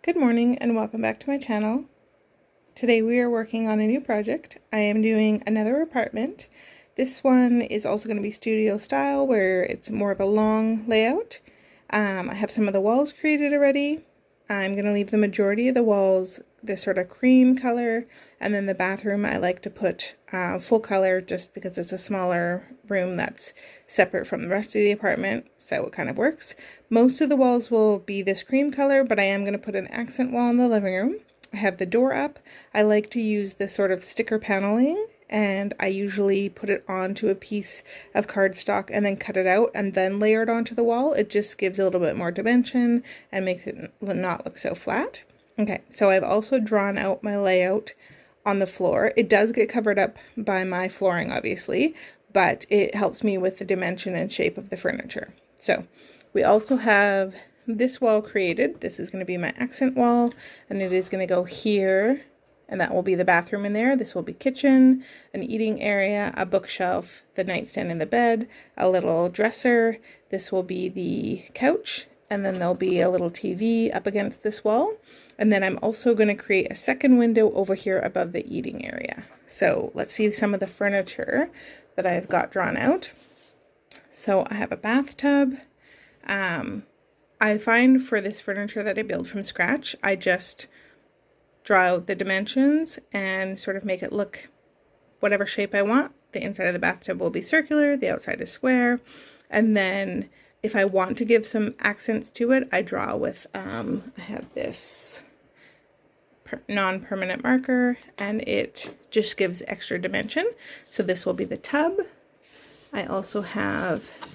Good morning and welcome back to my channel. Today we are working on a new project. I am doing another apartment. This one is also going to be studio style where it's more of a long layout. I have some of the walls created already. I'm going to leave the majority of the walls this sort of cream color, and then the bathroom I like to put full color just because it's a smaller room that's separate from the rest of the apartment, so it kind of works. Most of the walls will be this cream color, but I am going to put an accent wall in the living room. I have the door up. I like to use this sort of sticker paneling, and I usually put it onto a piece of cardstock and then cut it out and then layer it onto the wall. It just gives a little bit more dimension and makes it not look so flat. Okay, so I've also drawn out my layout on the floor. It does get covered up by my flooring, obviously, but it helps me with the dimension and shape of the furniture. So we also have this wall created. This is going to be my accent wall, and it is going to go here, and that will be the bathroom in there. This will be kitchen, an eating area, a bookshelf, the nightstand and the bed, a little dresser. This will be the couch, and then there'll be a little TV up against this wall. And then I'm also going to create a second window over here above the eating area. So let's see some of the furniture that I've got drawn out. So I have a bathtub. I find for this furniture that I build from scratch, I just draw out the dimensions and sort of make it look whatever shape I want. The inside of the bathtub will be circular, the outside is square, and then if I want to give some accents to it, I draw with, I have this non-permanent marker, and it just gives extra dimension. So this will be the tub. I also have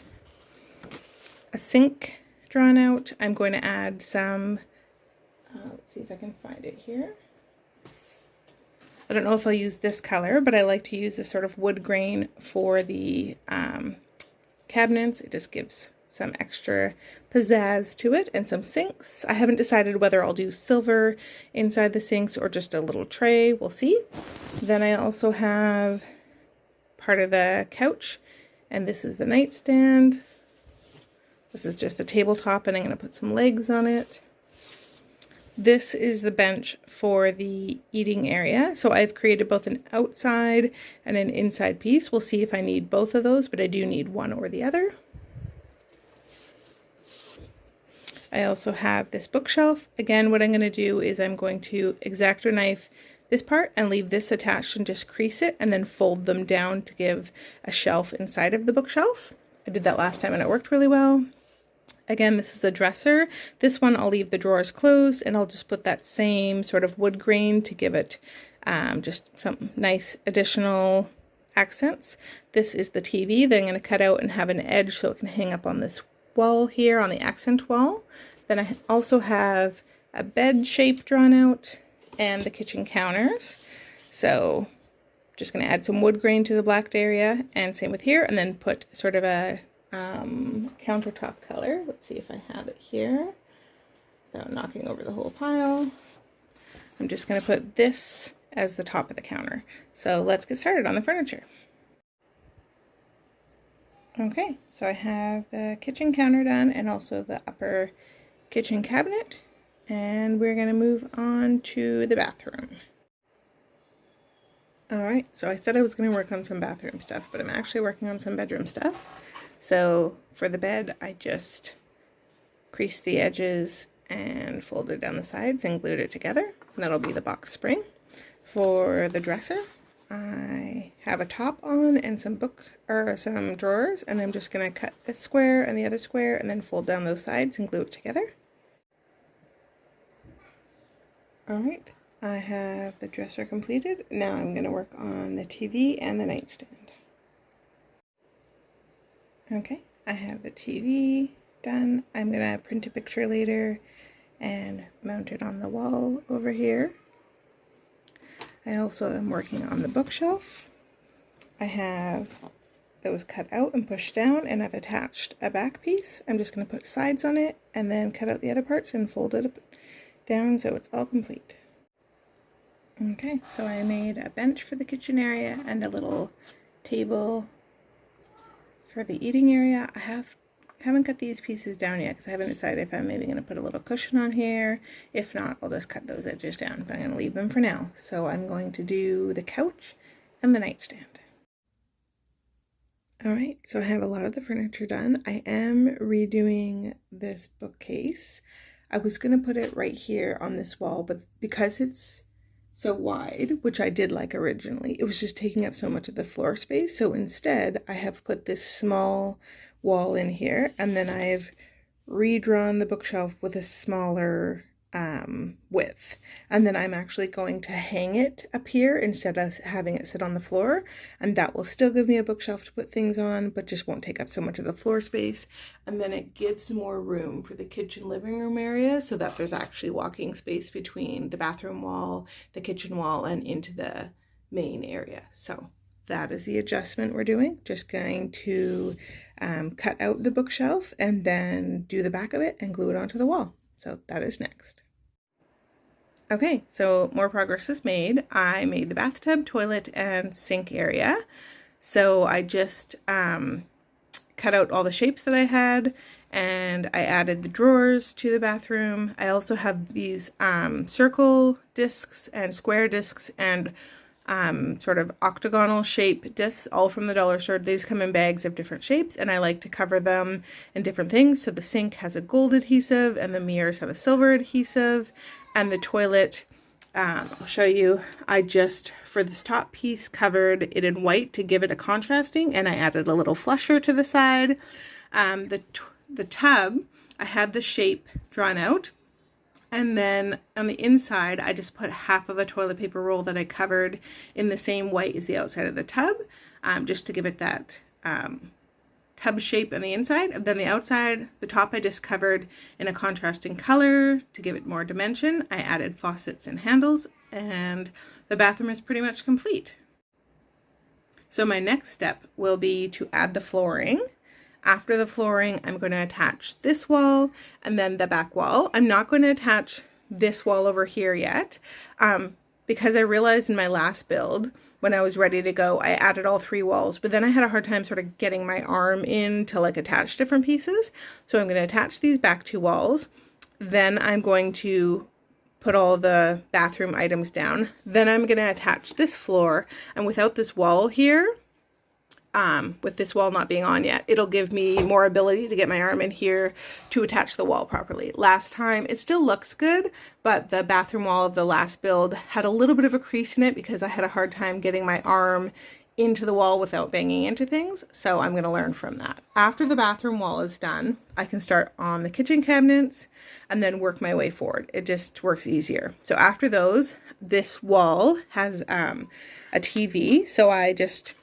a sink drawn out. I'm going to add some, let's see if I can find it here. I don't know if I'll use this color, but I like to use this sort of wood grain for the cabinets. It just gives some extra pizzazz to it, and some sinks. I haven't decided whether I'll do silver inside the sinks or just a little tray. We'll see. Then I also have part of the couch, and this is the nightstand. This is just the tabletop, and I'm going to put some legs on it. This is the bench for the eating area. So I've created both an outside and an inside piece. We'll see if I need both of those, but I do need one or the other. I also have this bookshelf. Again, what I'm going to do is I'm going to X-Acto knife this part and leave this attached and just crease it and then fold them down to give a shelf inside of the bookshelf. I did that last time and it worked really well. Again, this is a dresser. This one I'll leave the drawers closed, and I'll just put that same sort of wood grain to give it just some nice additional accents. This is the TV that I'm going to cut out and have an edge so it can hang up on this wall here on the accent wall. Then I also have a bed shape drawn out and the kitchen counters. So just going to add some wood grain to the blacked area, and same with here, and then put sort of a countertop color. Let's see if I have it here without knocking over the whole pile. I'm just going to put this as the top of the counter. So let's get started on the furniture. Okay, so I have the kitchen counter done and also the upper kitchen cabinet, and we're going to move on to the bathroom. Alright, so I said I was going to work on some bathroom stuff, but I'm actually working on some bedroom stuff. So for the bed, I just creased the edges and folded down the sides and glued it together. And that'll be the box spring. For the dresser, I have a top on and some some drawers, and I'm just going to cut this square and the other square and then fold down those sides and glue it together. Alright, I have the dresser completed. Now I'm going to work on the TV and the nightstand. Okay, I have the TV done. I'm going to print a picture later and mount it on the wall over here. I also am working on the bookshelf. I have those cut out and pushed down, and I've attached a back piece. I'm just going to put sides on it and then cut out the other parts and fold it down so it's all complete. Okay, so I made a bench for the kitchen area and a little table for the eating area. I have haven't cut these pieces down yet because I haven't decided if I'm maybe going to put a little cushion on here. If not, I'll just cut those edges down, but I'm going to leave them for now. So I'm going to do the couch and the nightstand. Alright, so I have a lot of the furniture done. I am redoing this bookcase. I was going to put it right here on this wall, but because it's so wide, which I did like originally, it was just taking up so much of the floor space. So instead, I have put this small wall in here, and then I've redrawn the bookshelf with a smaller width, and then I'm actually going to hang it up here instead of having it sit on the floor, and that will still give me a bookshelf to put things on, but just won't take up so much of the floor space. And then it gives more room for the kitchen living room area so that there's actually walking space between the bathroom wall, the kitchen wall, and into the main area. So that is the adjustment we're doing. Just going to cut out the bookshelf and then do the back of it and glue it onto the wall. So that is next. Okay, so more progress is made. I made the bathtub, toilet, and sink area. So I just cut out all the shapes that I had, and I added the drawers to the bathroom. I also have these circle discs and square discs and sort of octagonal shape discs, all from the dollar store. These come in bags of different shapes, and I like to cover them in different things. So the sink has a gold adhesive, and the mirrors have a silver adhesive, and the toilet, I'll show you, I just, for this top piece, covered it in white to give it a contrasting, and I added a little flusher to the side. The tub, I had the shape drawn out, and then on the inside, I just put half of a toilet paper roll that I covered in the same white as the outside of the tub, just to give it that tub shape on the inside. And then the outside, the top, I just covered in a contrasting color to give it more dimension. I added faucets and handles, and the bathroom is pretty much complete. So my next step will be to add the flooring. After the flooring, I'm going to attach this wall and then the back wall. I'm not going to attach this wall over here yet, because I realized in my last build, when I was ready to go, I added all 3 walls, but then I had a hard time sort of getting my arm in to like attach different pieces. So I'm going to attach these back 2 walls. Then I'm going to put all the bathroom items down. Then I'm going to attach this floor, and without this wall here, with this wall not being on yet, it'll give me more ability to get my arm in here to attach the wall properly. Last time, it still looks good, but the bathroom wall of the last build had a little bit of a crease in it because I had a hard time getting my arm into the wall without banging into things. So I'm going to learn from that. After the bathroom wall is done, I can start on the kitchen cabinets and then work my way forward. It just works easier. So after those, this wall has a TV. So I just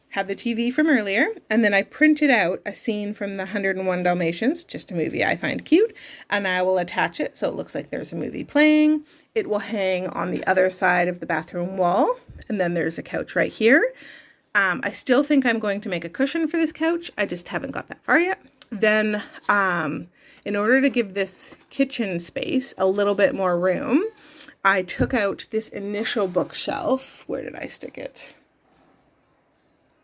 had the TV from earlier, and then I printed out a scene from the 101 Dalmatians, just a movie I find cute, and I will attach it so it looks like there's a movie playing. It will hang on the other side of the bathroom wall, and then there's a couch right here. I still think I'm going to make a cushion for this couch. I just haven't got that far yet. Then, in order to give this kitchen space a little bit more room, I took out this initial bookshelf. Where did I stick it?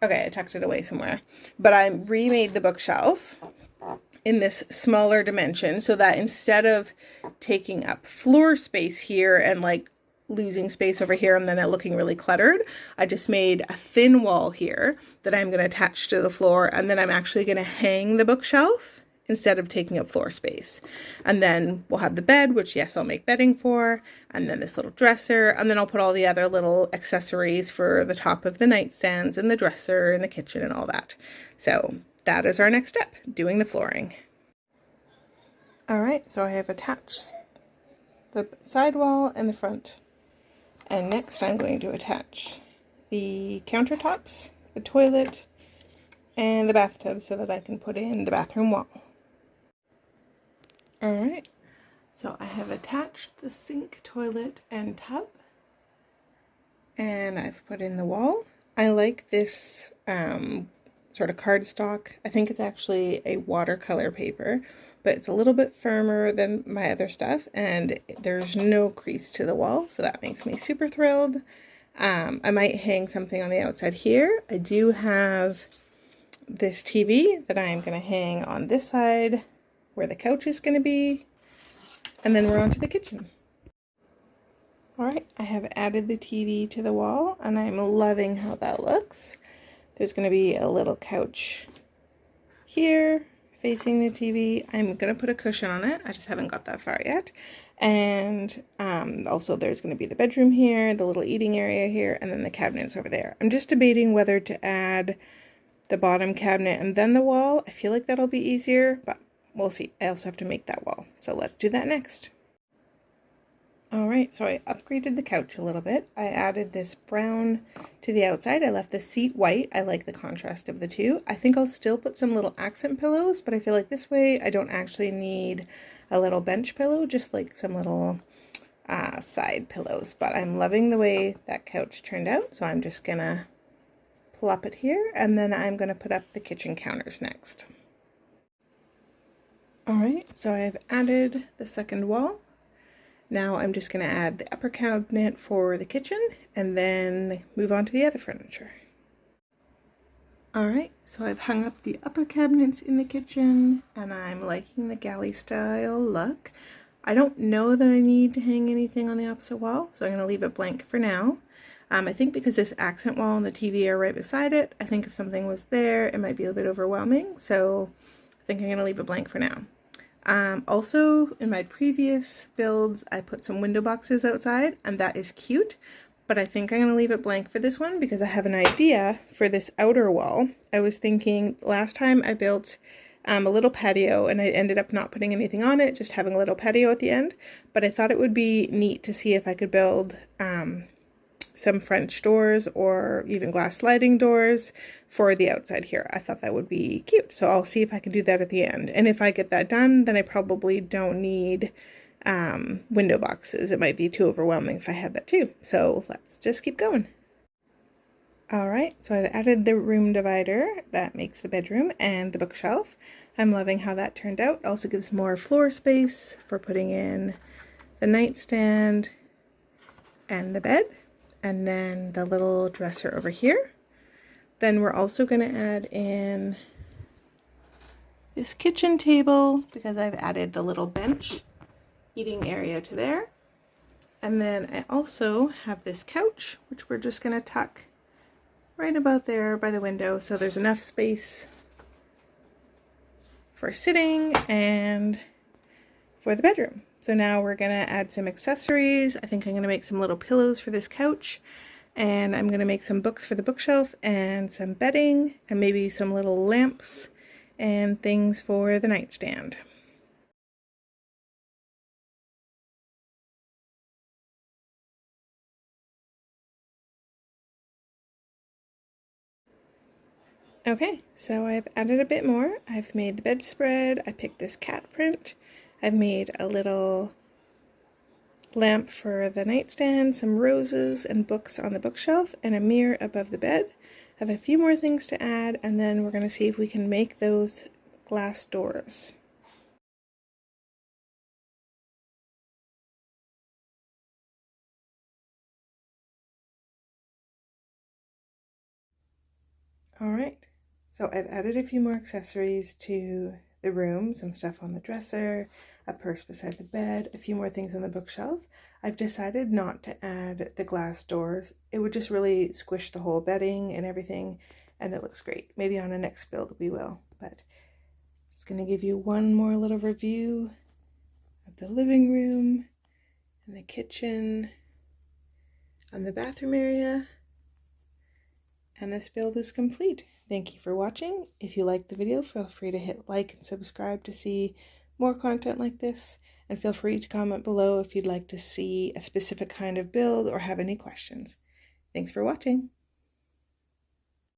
Okay, I tucked it away somewhere, but I remade the bookshelf in this smaller dimension so that instead of taking up floor space here and like losing space over here and then it looking really cluttered, I just made a thin wall here that I'm going to attach to the floor, and then I'm actually going to hang the bookshelf instead of taking up floor space. And then we'll have the bed, which yes, I'll make bedding for, and then this little dresser, and then I'll put all the other little accessories for the top of the nightstands and the dresser and the kitchen and all that. So that is our next step, doing the flooring. All right, so I have attached the side wall and the front. And next I'm going to attach the countertops, the toilet, and the bathtub so that I can put in the bathroom wall. Alright, so I have attached the sink, toilet, and tub, and I've put in the wall. I like this sort of cardstock. I think it's actually a watercolor paper, but it's a little bit firmer than my other stuff, and there's no crease to the wall, so that makes me super thrilled. I might hang something on the outside here. I do have this TV that I am going to hang on this side where the couch is going to be, and then we're on to the kitchen. Alright, I have added the TV to the wall and I'm loving how that looks. There's going to be a little couch here facing the TV. I'm going to put a cushion on it. I just haven't got that far yet. And also there's going to be the bedroom here, the little eating area here, and then the cabinets over there. I'm just debating whether to add the bottom cabinet and then the wall. I feel like that'll be easier, but we'll see. I also have to make that wall. So let's do that next. Alright, so I upgraded the couch a little bit. I added this brown to the outside. I left the seat white. I like the contrast of the two. I think I'll still put some little accent pillows, but I feel like this way I don't actually need a little bench pillow, just like some little side pillows. But I'm loving the way that couch turned out, so I'm just gonna plop it here, and then I'm gonna put up the kitchen counters next. Alright, so I've added the second wall. Now I'm just going to add the upper cabinet for the kitchen and then move on to the other furniture. Alright, so I've hung up the upper cabinets in the kitchen and I'm liking the galley style look. I don't know that I need to hang anything on the opposite wall, so I'm going to leave it blank for now. I think because this accent wall and the TV are right beside it, I think if something was there it might be a bit overwhelming, so I think I'm going to leave it blank for now. Also, in my previous builds, I put some window boxes outside, and that is cute, but I think I'm going to leave it blank for this one because I have an idea for this outer wall. I was thinking last time I built a little patio, and I ended up not putting anything on it, just having a little patio at the end, but I thought it would be neat to see if I could build some French doors or even glass sliding doors for the outside here. I thought that would be cute, so I'll see if I can do that at the end. And if I get that done, then I probably don't need window boxes. It might be too overwhelming if I had that too. So let's just keep going. Alright, so I've added the room divider that makes the bedroom and the bookshelf. I'm loving how that turned out. It also gives more floor space for putting in the nightstand and the bed, and then the little dresser over here. Then we're also going to add in this kitchen table because I've added the little bench eating area to there. And then I also have this couch, which we're just going to tuck right about there by the window, so there's enough space for sitting and for the bedroom. So now we're going to add some accessories. I think I'm going to make some little pillows for this couch, and I'm going to make some books for the bookshelf and some bedding and maybe some little lamps and things for the nightstand. Okay, so I've added a bit more. I've made the bedspread. I picked this cat print. I've made a little lamp for the nightstand, some roses and books on the bookshelf, and a mirror above the bed. I have a few more things to add, and then we're going to see if we can make those glass doors. Alright, so I've added a few more accessories to the room, some stuff on the dresser, a purse beside the bed, a few more things on the bookshelf. I've decided not to add the glass doors. It would just really squish the whole bedding and everything, and it looks great. Maybe on a next build we will, but it's going to give you one more little review of the living room and the kitchen and the bathroom area. And this build is complete. Thank you for watching. If you liked the video, feel free to hit like and subscribe to see more content like this. And feel free to comment below if you'd like to see a specific kind of build or have any questions. Thanks for watching.